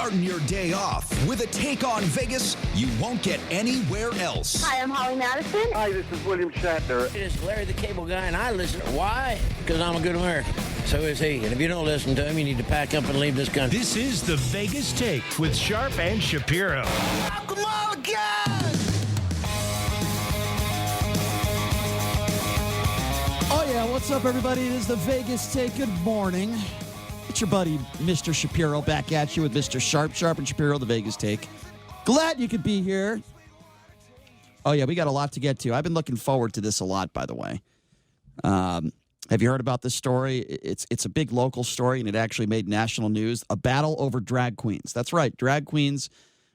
Starting your day off with a take on Vegas you won't get anywhere else. Hi, I'm Holly Madison. Hi, this is William Shatner. It is Larry the Cable Guy, and I listen. Why? Because I'm a good American. So is he. And if you don't listen to him, you need to pack up and leave this country. This is the Vegas Take with Sharp and Shapiro. Come on, guys! Oh, yeah. What's up, everybody? It is the Vegas Take. Good morning. It's your buddy, Mr. Shapiro, back at you with Mr. Sharp and Shapiro, the Vegas Take. Glad you could be here. Oh, yeah, we got a lot to get to. I've been looking forward to this a lot, by the way. Have you heard about this story? It's a big local story, and it actually made national news. A battle over drag queens. That's right, drag queens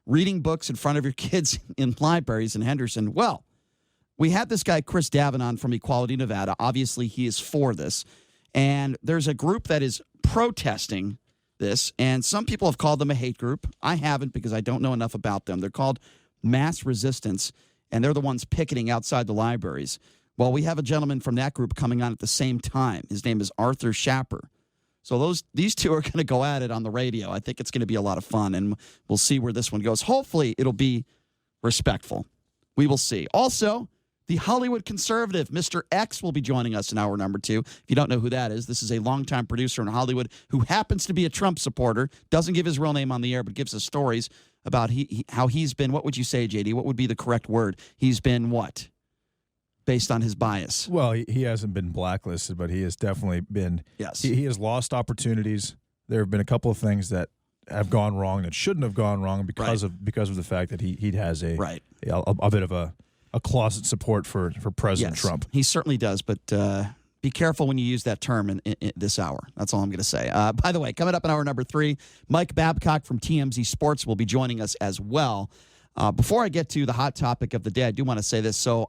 reading books in front of your kids in libraries in Henderson. Well, we had this guy, Chris Davenant from Equality Nevada. Obviously, he is for this. And there's a group that is protesting this, and some people have called them a hate group. I haven't because I don't know enough about them. They're called Mass Resistance, and they're the ones picketing outside the libraries. Well, we have a gentleman from that group coming on at the same time. His name is Arthur Shapiro. So these two are going to go at it on the radio. I think it's going to be a lot of fun, and we'll see where this one goes. Hopefully, it'll be respectful. We will see. Also, the Hollywood conservative, Mr. X, will be joining us in hour number 2. If you don't know who that is, this is a longtime producer in Hollywood who happens to be a Trump supporter, doesn't give his real name on the air, but gives us stories about how he's been, what would you say, JD? What would be the correct word? He's been what? Based on his bias. Well, he hasn't been blacklisted, but he has definitely been. Yes. He has lost opportunities. There have been a couple of things that have gone wrong that shouldn't have gone wrong because of the fact that he has a bit of a closet support for President Trump. He certainly does, but be careful when you use that term in this hour. That's all I'm going to say. By the way, coming up in hour number 3, Mike Babcock from TMZ Sports will be joining us as well. Before I get to the hot topic of the day, I do want to say this. So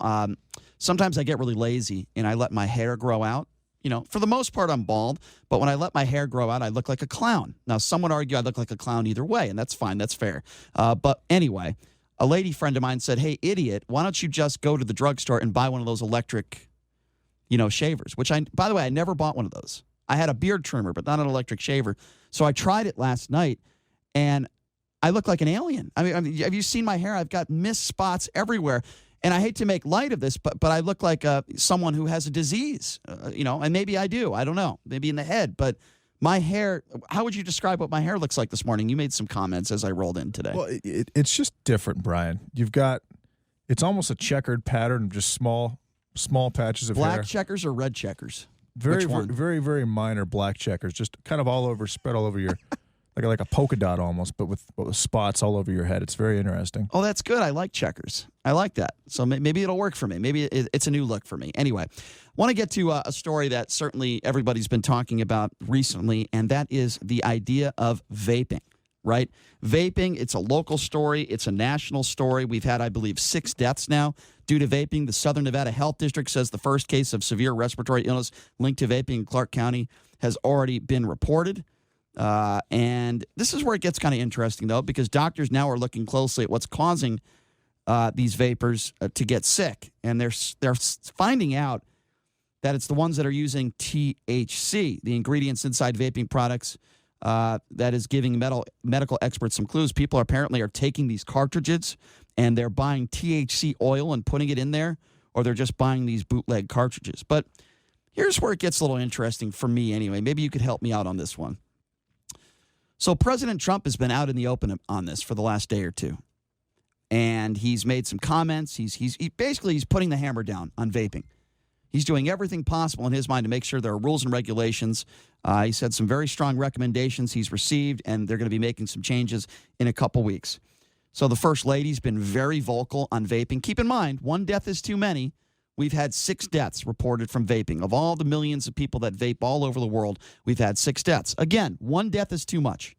sometimes I get really lazy and I let my hair grow out. You know, for the most part, I'm bald, but when I let my hair grow out, I look like a clown. Now, some would argue I look like a clown either way, and that's fine. That's fair. But anyway, a lady friend of mine said, hey, idiot, why don't you just go to the drugstore and buy one of those electric, shavers, which by the way, I never bought one of those. I had a beard trimmer, but not an electric shaver. So I tried it last night, and I look like an alien. I mean, have you seen my hair? I've got mist spots everywhere. And I hate to make light of this, but I look like someone who has a disease, and maybe I do. I don't know. Maybe in the head, but my hair, how would you describe what my hair looks like this morning? You made some comments as I rolled in today. Well, it's just different, Brian. It's almost a checkered pattern of just small patches of hair. Black checkers or red checkers? Very, Which one? very, very minor black checkers, just kind of spread all over your, like a polka dot almost, but with spots all over your head. It's very interesting. Oh, that's good. I like checkers. I like that. So maybe it'll work for me. Maybe it's a new look for me. Anyway, want to get to a story that certainly everybody's been talking about recently, and that is the idea of vaping, right? Vaping, it's a local story. It's a national story. We've had, I believe, 6 deaths now due to vaping. The Southern Nevada Health District says the first case of severe respiratory illness linked to vaping in Clark County has already been reported. And this is where it gets kind of interesting, though, because doctors now are looking closely at what's causing these vapors to get sick. And they're finding out that it's the ones that are using THC, the ingredients inside vaping products, that is giving medical experts some clues. People apparently are taking these cartridges and they're buying THC oil and putting it in there, or they're just buying these bootleg cartridges. But here's where it gets a little interesting for me anyway. Maybe you could help me out on this one. So President Trump has been out in the open on this for the last day or two. And he's made some comments. He's putting the hammer down on vaping. He's doing everything possible in his mind to make sure there are rules and regulations. He said some very strong recommendations he's received, and they're going to be making some changes in a couple weeks. So the First Lady's been very vocal on vaping. Keep in mind, 1 death is too many. We've had 6 deaths reported from vaping. Of all the millions of people that vape all over the world, we've had 6 deaths. Again, 1 death is too much.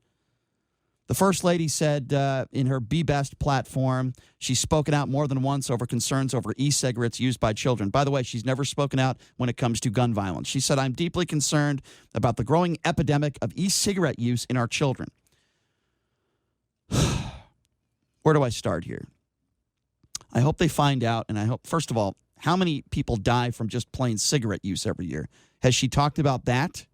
The First Lady said in her Be Best platform, she's spoken out more than once over concerns over e-cigarettes used by children. By the way, she's never spoken out when it comes to gun violence. She said, I'm deeply concerned about the growing epidemic of e-cigarette use in our children. Where do I start here? I hope they find out, and I hope, first of all, how many people die from just plain cigarette use every year? Has she talked about that?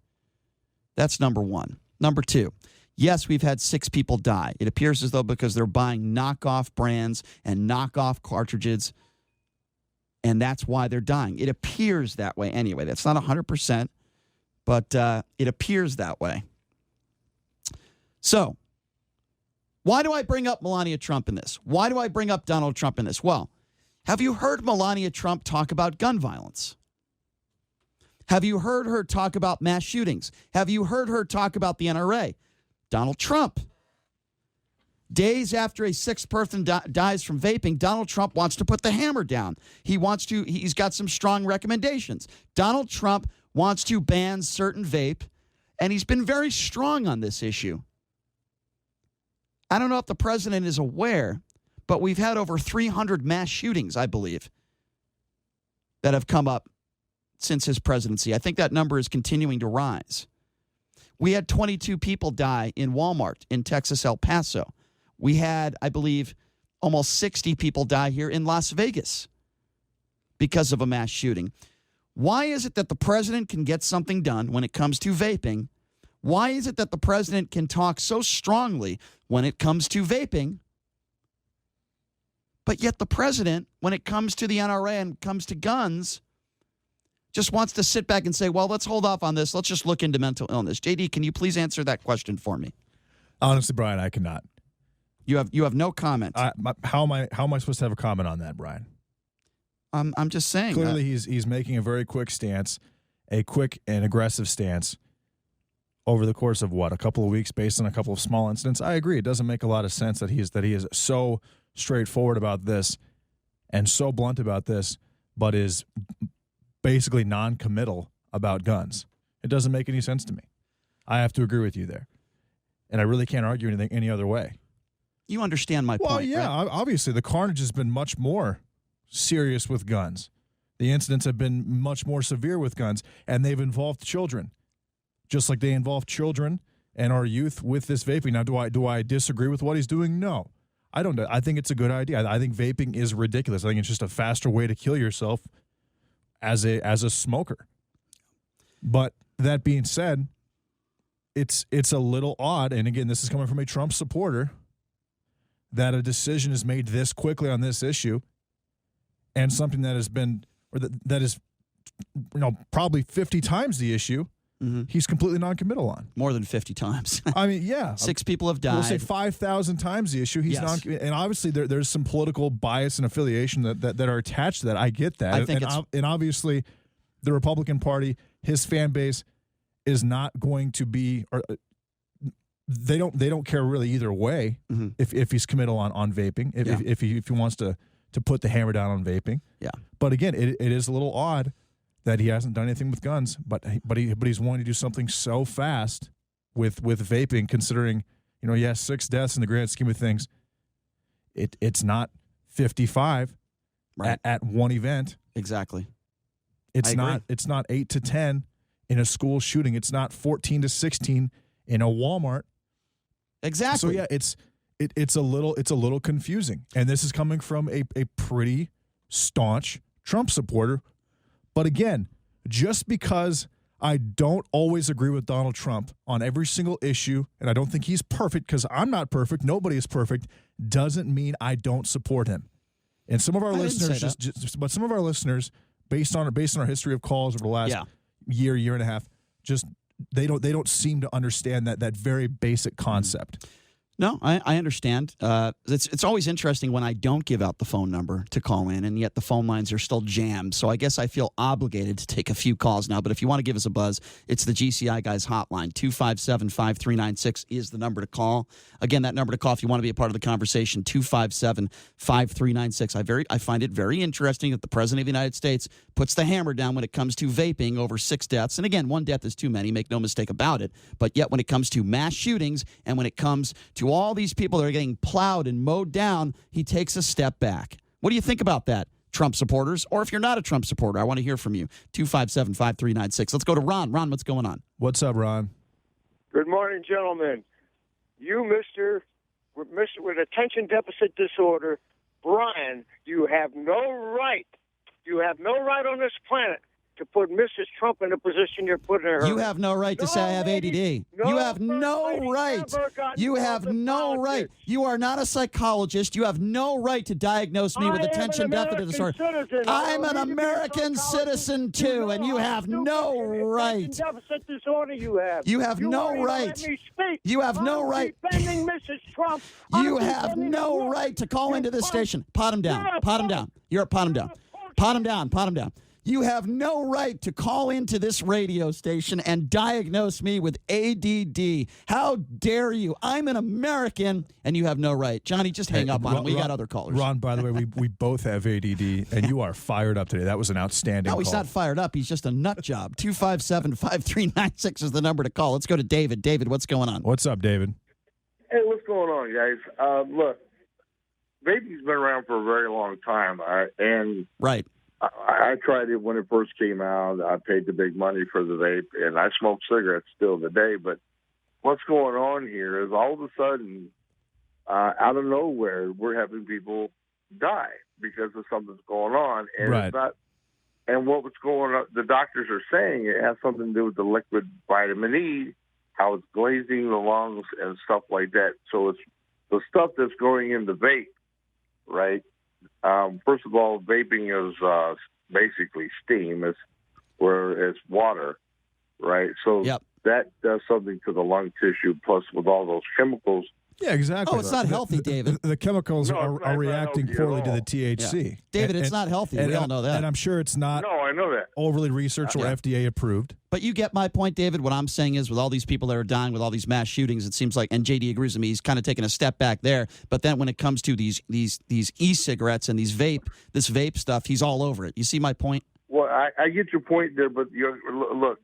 That's number one. Number two, Yes, we've had 6 people die. It appears as though because they're buying knockoff brands and knockoff cartridges, and that's why they're dying. It appears that way anyway. That's not 100%, but it appears that way. So, why do I bring up Melania Trump in this? Why do I bring up Donald Trump in this? Well, have you heard Melania Trump talk about gun violence? Have you heard her talk about mass shootings? Have you heard her talk about the NRA? Donald Trump. Days after a 6th person dies from vaping, Donald Trump wants to put the hammer down. He's got some strong recommendations. Donald Trump wants to ban certain vape, and he's been very strong on this issue. I don't know if the president is aware, but we've had over 300 mass shootings, I believe, that have come up since his presidency. I think that number is continuing to rise. We had 22 people die in Walmart in Texas, El Paso. We had, I believe, almost 60 people die here in Las Vegas because of a mass shooting. Why is it that the president can get something done when it comes to vaping? Why is it that the president can talk so strongly when it comes to vaping, but yet the president, when it comes to the NRA and comes to guns, just wants to sit back and say, well, let's hold off on this. Let's just look into mental illness. JD, can you please answer that question for me? Honestly, Brian, I cannot. You have no comment. How am I supposed to have a comment on that, Brian? I'm just saying. Clearly, he's making a very quick stance, a quick and aggressive stance over the course of a couple of weeks, based on a couple of small incidents. I agree. It doesn't make a lot of sense that he is so straightforward about this and so blunt about this, but is basically non-committal about guns. It doesn't make any sense to me. I have to agree with you there, and I really can't argue anything any other way. You understand my point, Well, yeah, right? Obviously the carnage has been much more serious with guns. The incidents have been much more severe with guns, and they've involved children, just like they involve children and our youth with this vaping. Now, do I disagree with what he's doing? No, I don't. I think it's a good idea. I think vaping is ridiculous. I think it's just a faster way to kill yourself as a smoker. But that being said, it's a little odd, and again, this is coming from a Trump supporter, that a decision is made this quickly on this issue, and something that has been, or that is, probably 50 times the issue, he's completely non-committal on. More than 50 times. I mean, yeah. 6 people have died. We'll say 5,000 times the issue. He's Yes. and obviously there's some political bias and affiliation that are attached to that. I get that. I think and obviously the Republican Party, his fan base is not going to be, or they don't care really either way if he's committal on vaping, if he wants to put the hammer down on vaping. Yeah. But again, it is a little odd that he hasn't done anything with guns, but he's wanting to do something so fast with vaping, considering, he has 6 deaths in the grand scheme of things. It's not 55 at one event. Exactly. It's not 8 to 10 in a school shooting. It's not 14 to 16 in a Walmart. Exactly. So yeah, it's a little confusing. And this is coming from a pretty staunch Trump supporter. But again, just because I don't always agree with Donald Trump on every single issue, and I don't think he's perfect, because I'm not perfect, nobody is perfect, doesn't mean I don't support him. And some of our listeners, but some of our listeners, based on our history of calls over the last year and a half, just they don't seem to understand that very basic concept. No, I understand. It's always interesting when I don't give out the phone number to call in, and yet the phone lines are still jammed. So I guess I feel obligated to take a few calls now. But if you want to give us a buzz, it's the GCI Guys hotline. 257-5396 is the number to call. Again, that number to call if you want to be a part of the conversation, 257-5396. I find it very interesting that the President of the United States puts the hammer down when it comes to vaping over 6 deaths. And again, 1 death is too many, make no mistake about it. But yet when it comes to mass shootings and when it comes to all these people that are getting plowed and mowed down, he takes a step back. What do you think about that, Trump supporters? Or if you're not a Trump supporter, I want to hear from you. 257-5396. Let's go to Ron. Ron, what's going on? What's up, Ron? Good morning, gentlemen. You, Mr. with attention deficit disorder, Brian, you have no right. You have no right on this planet to put Mrs. Trump in the position you're putting her. You have no right to say I have ADD. You have no right. You have no right. You are not a psychologist. You have no right to diagnose me with attention deficit disorder. I'm an American citizen too, and you have no right. Deficit disorder you have. You have no right. Let me speak. You have no right. Defending Mrs. Trump. You have no right to call into this station. Pot him down. Pot him down. You're a pot him down. Pot him down. Pot him down. You have no right to call into this radio station and diagnose me with ADD. How dare you? I'm an American, and you have no right. Johnny, just hang up on him. We got other callers. Ron, by the way, we both have ADD, and you are fired up today. That was an outstanding call. No, he's not fired up. He's just a nut job. 257-5396 is the number to call. Let's go to David. David, what's going on? What's up, David? Hey, what's going on, guys? Look, vaping's been around for a very long time, and right. I tried it when it first came out. I paid the big money for the vape, and I smoke cigarettes still today. But what's going on here is all of a sudden, out of nowhere, we're having people die because of something's going on, and right. It's not. And what's going on? The doctors are saying it has something to do with the liquid vitamin E, how it's glazing the lungs and stuff like that. So it's the stuff that's going in the vape, right? First of all, vaping is basically steam. It's water, right? So that does something to the lung tissue, plus with all those chemicals. Yeah, exactly. Oh, it's not healthy, David. The chemicals are reacting poorly to the THC. Yeah. David, it's not healthy. We all know that. And I'm sure it's not No, I know that. overly researched or FDA approved. But you get my point, David. What I'm saying is with all these people that are dying with all these mass shootings, it seems like, and JD agrees with me, he's kind of taking a step back there. But then when it comes to these e-cigarettes and this vape stuff, he's all over it. You see my point? Well, I get your point there, but look,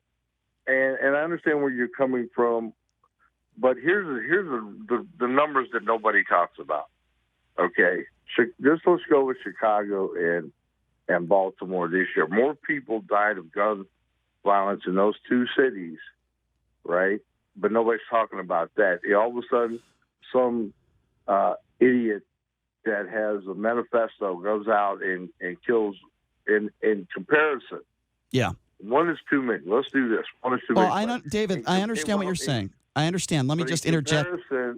and I understand where you're coming from. But here's the numbers that nobody talks about. Okay, let's go with Chicago and Baltimore this year. More people died of gun violence in those two cities, right? But nobody's talking about that. All of a sudden, some idiot that has a manifesto goes out and kills in comparison. Yeah. One is too many. Let's do this. One is too many. David, I understand what you're saying. I understand. Let me just interject.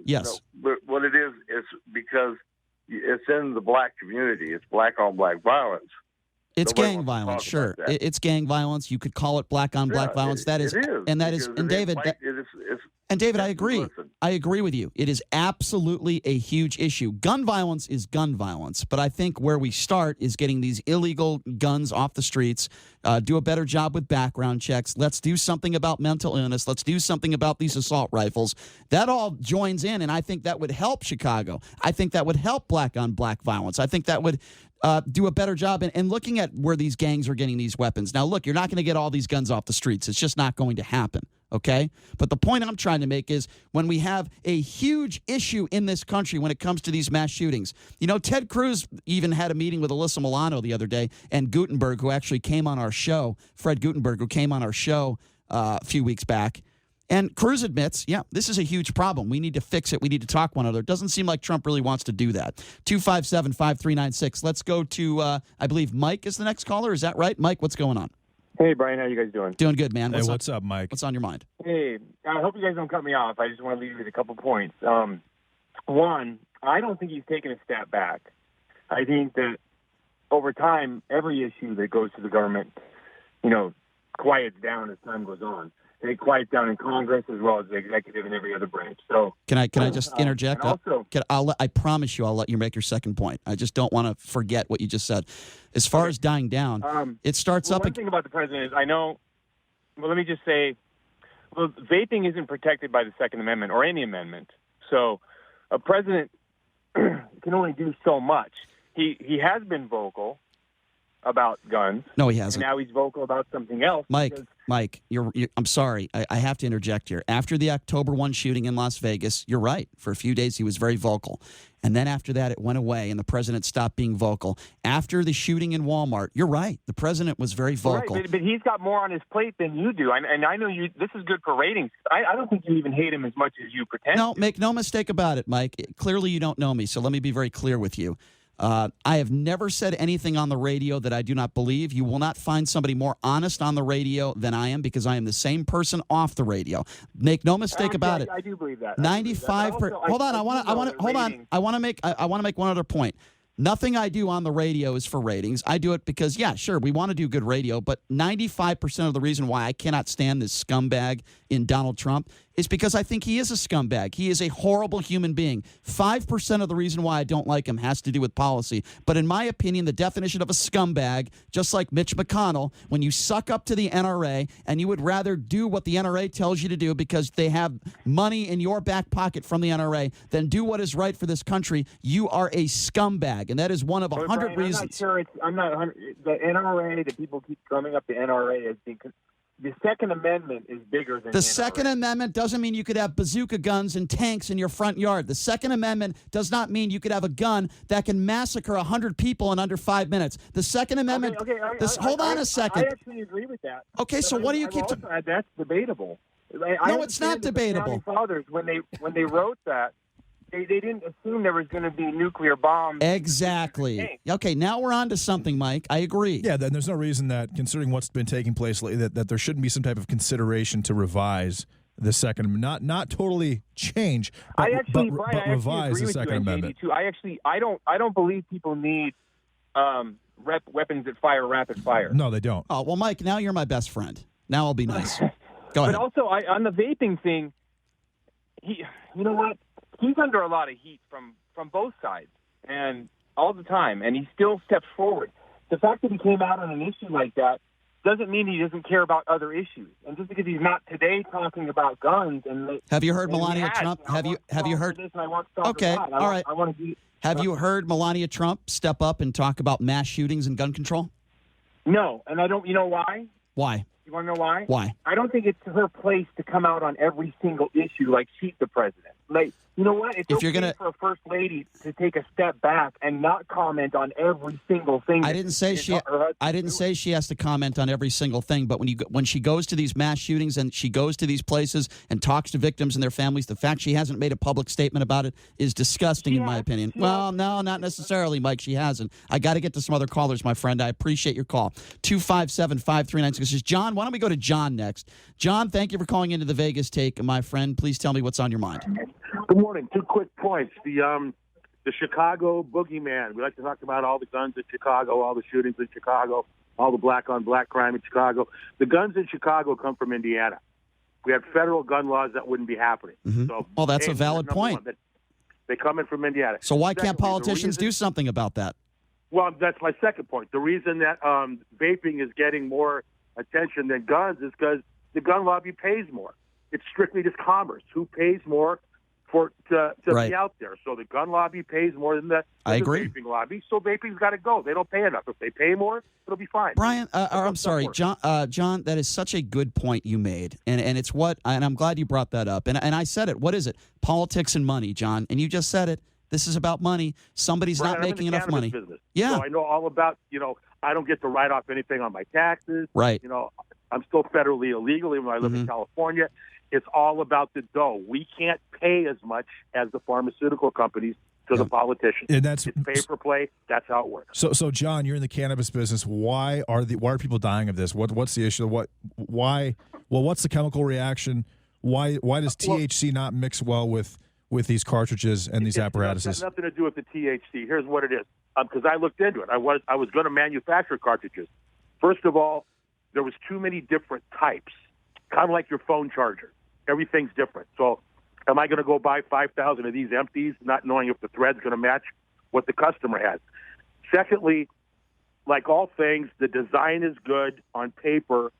Yes. But what it is, it's because it's in the black community. It's black on black violence. It's gang violence, sure. It's gang violence. You could call it black on black violence. That is, and that is, and David, and David, I agree. Listen. I agree with you. It is absolutely a huge issue. Gun violence is gun violence, but I think where we start is getting these illegal guns off the streets. Do a better job with background checks. Let's do something about mental illness. Let's do something about these assault rifles. That all joins in, and I think that would help Chicago. I think that would help black on black violence. I think that would do a better job in looking at where these gangs are getting these weapons. Now, look, you're not going to get all these guns off the streets. It's just not going to happen, okay? But the point I'm trying to make is when we have a huge issue in this country when it comes to these mass shootings. You know, Ted Cruz even had a meeting with Alyssa Milano the other day, and Gutenberg, who actually came on our show, Fred Gutenberg, who came on our show a few weeks back. And Cruz admits, this is a huge problem. We need to fix it. We need to talk one another. It doesn't seem like Trump really wants to do that. 257-5396. Let's go to, I believe Mike is the next caller. Is that right? Mike, what's going on? Hey, Brian. How you guys doing? Doing good, man. What's up, Mike? What's on your mind? Hey, I hope you guys don't cut me off. I just want to leave you with a couple points. One, I don't think he's taken a step back. I think that over time, every issue that goes to the government, quiets down as time goes on. And it quiets down in Congress as well as the executive and every other branch. So can I just interject? Also, I promise you, I'll let you make your second point. I just don't want to forget what you just said. As far as dying down, it starts up. One thing about the president is I know. Well, let me just say, vaping isn't protected by the Second Amendment or any amendment. So a president can only do so much. He has been vocal about guns. No, he hasn't. And now he's vocal about something else. Mike, I'm sorry. I have to interject here. After the October 1 shooting in Las Vegas, you're right. For a few days, he was very vocal. And then after that, it went away, and the president stopped being vocal. After the shooting in Walmart, you're right. The president was very vocal. Right, but he's got more on his plate than you do. And I know you. This is good for ratings. I don't think you even hate him as much as you pretend. No, make no mistake about it, Mike. Clearly, you don't know me, so let me be very clear with you. I have never said anything on the radio that I do not believe. You will not find somebody more honest on the radio than I am, because I am the same person off the radio. Make no mistake about it. I do believe that. 95. Hold on. I want to make one other point. Nothing I do on the radio is for ratings. I do it because, yeah, sure, we want to do good radio, but 95% of the reason why I cannot stand this scumbag in Donald Trump is because I think he is a scumbag. He is a horrible human being. 5% of the reason why I don't like him has to do with policy. But in my opinion, the definition of a scumbag, just like Mitch McConnell, when you suck up to the NRA and you would rather do what the NRA tells you to do because they have money in your back pocket from the NRA than do what is right for this country, you are a scumbag. And that is one of 100 reasons. I'm not 100. The NRA, the people keep drumming up the NRA as being. The Second Amendment is bigger than the Second Amendment doesn't mean you could have bazooka guns and tanks in your front yard. The Second Amendment does not mean you could have a gun that can massacre 100 people in under 5 minutes. The Second Amendment. Hold on a second. I actually agree with that. Okay, so what do you keep? That's debatable. No, it's not debatable. The Fathers, when they wrote that, they didn't assume there was going to be nuclear bombs. Exactly. Okay, now we're on to something, Mike. I agree. Yeah, then there's no reason that, considering what's been taking place lately, that there shouldn't be some type of consideration to revise the Second, not totally change, but revise the Second Amendment. I don't believe people need weapons that fire rapid fire. No, they don't. Oh well, Mike, now you're my best friend. Now I'll be nice. Go ahead. But also, on the vaping thing, you know what? He's under a lot of heat from both sides and all the time, and he still steps forward. The fact that he came out on an issue like that doesn't mean he doesn't care about other issues. And just because he's not today talking about guns, have you heard Melania Trump? Have you heard? Okay, all right. Have you heard Melania Trump step up and talk about mass shootings and gun control? No, and I don't. You know why? Why? You want to know why? Why? I don't think it's her place to come out on every single issue like she's the president. Like, you know what? It's okay for a first lady to take a step back and not comment on every single thing. I didn't say she has to comment on every single thing, but when she goes to these mass shootings and she goes to these places and talks to victims and their families, the fact she hasn't made a public statement about it is disgusting, in my opinion. Well, no, not necessarily, Mike. She hasn't. I got to get to some other callers, my friend. I appreciate your call. 257-5396. This is John. Why don't we go to John next? John, thank you for calling into the Vegas Take, my friend. Please tell me what's on your mind. Good morning. 2 quick points. The Chicago boogeyman. We like to talk about all the guns in Chicago, all the shootings in Chicago, all the black-on-black crime in Chicago. The guns in Chicago come from Indiana. If we had federal gun laws, that wouldn't be happening. Mm-hmm. So, that's a valid point. They come in from Indiana. So why can't politicians do something about that? Well, that's my second point. The reason that vaping is getting more attention than guns is because the gun lobby pays more. It's strictly just commerce. Who pays more to be out there? So the gun lobby pays more than the vaping lobby. So vaping's got to go. They don't pay enough. If they pay more, it'll be fine. Brian, I'm sorry, John. That is such a good point you made, and it's what. And I'm glad you brought that up. And I said it. What is it? Politics and money, John. And you just said it. This is about money. Somebody's not making enough money. Business. Yeah. So I know all about. I don't get to write off anything on my taxes. Right. I'm still federally illegal even though I live in California. It's all about the dough. We can't pay as much as the pharmaceutical companies to the politicians. And that's it's pay for play. That's how it works. So John, you're in the cannabis business. Why are people dying of this? What's the issue? Why? Well, what's the chemical reaction? Why does THC not mix well with these cartridges and these apparatuses? It's got nothing to do with the THC. Here's what it is. Because I looked into it. I was going to manufacture cartridges. First of all, there was too many different types, kind of like your phone charger. Everything's different. So am I going to go buy 5,000 of these empties, not knowing if the thread's going to match what the customer has? Secondly, like all things, the design is good on paper.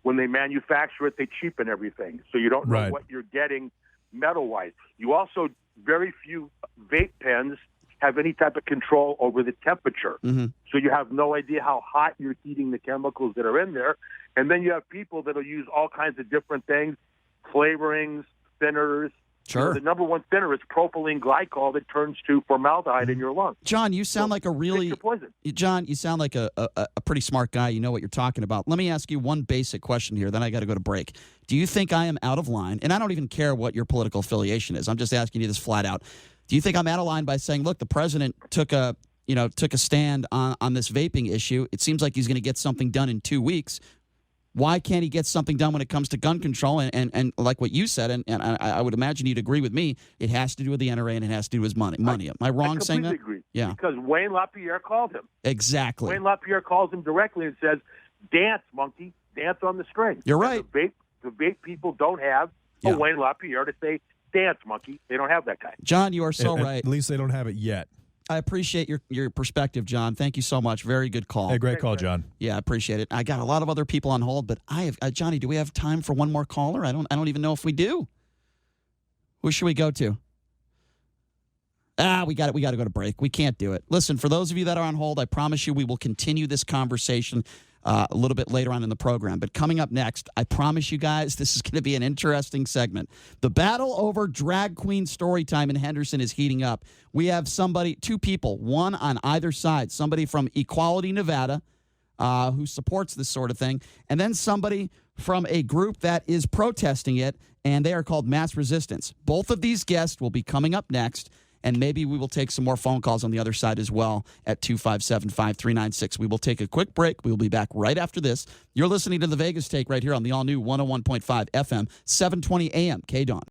When they manufacture it, they cheapen everything. So you don't know what you're getting metal-wise. You also, very few vape pens have any type of control over the temperature. Mm-hmm. So you have no idea how hot you're heating the chemicals that are in there. And then you have people that will use all kinds of different things, flavorings, thinners. Sure. The number one thinner is propylene glycol that turns to formaldehyde in your lungs. John, you sound like you sound like a pretty smart guy. You know what you're talking about. Let me ask you one basic question here, then I got to go to break. Do you think I am out of line? And I don't even care what your political affiliation is. I'm just asking you this flat out. Do you think I'm out of line by saying, look, the president took a took a stand on this vaping issue. It seems like he's going to get something done in 2 weeks. Why can't he get something done when it comes to gun control? And like what you said, and I would imagine you'd agree with me, it has to do with the NRA and it has to do with money. Am I wrong saying that? I completely agree. Yeah. Because Wayne LaPierre called him. Exactly. Wayne LaPierre calls him directly and says, dance, monkey, dance on the string. You're right. The vape people don't have a Wayne LaPierre to say, dance, monkey. They don't have that guy. John, you are so right. At least they don't have it yet. I appreciate your perspective, John. Thank you so much. Very good call. Hey, great call, John. Yeah, I appreciate it. I got a lot of other people on hold, but I have Johnny. Do we have time for one more caller? I don't even know if we do. Who should we go to? We got to go to break. We can't do it. Listen, for those of you that are on hold, I promise you we will continue this conversation a little bit later on in the program. But coming up next, I promise you guys, this is going to be an interesting segment. The battle over drag queen story time in Henderson is heating up. We have two people, one on either side, somebody from Equality Nevada who supports this sort of thing, and then somebody from a group that is protesting it, and they are called Mass Resistance. Both of these guests will be coming up next. And maybe we will take some more phone calls on the other side as well at 257-5396. We will take a quick break. We will be back right after this. You're listening to The Vegas Take right here on the all-new 101.5 FM, 720 AM, KDAWN.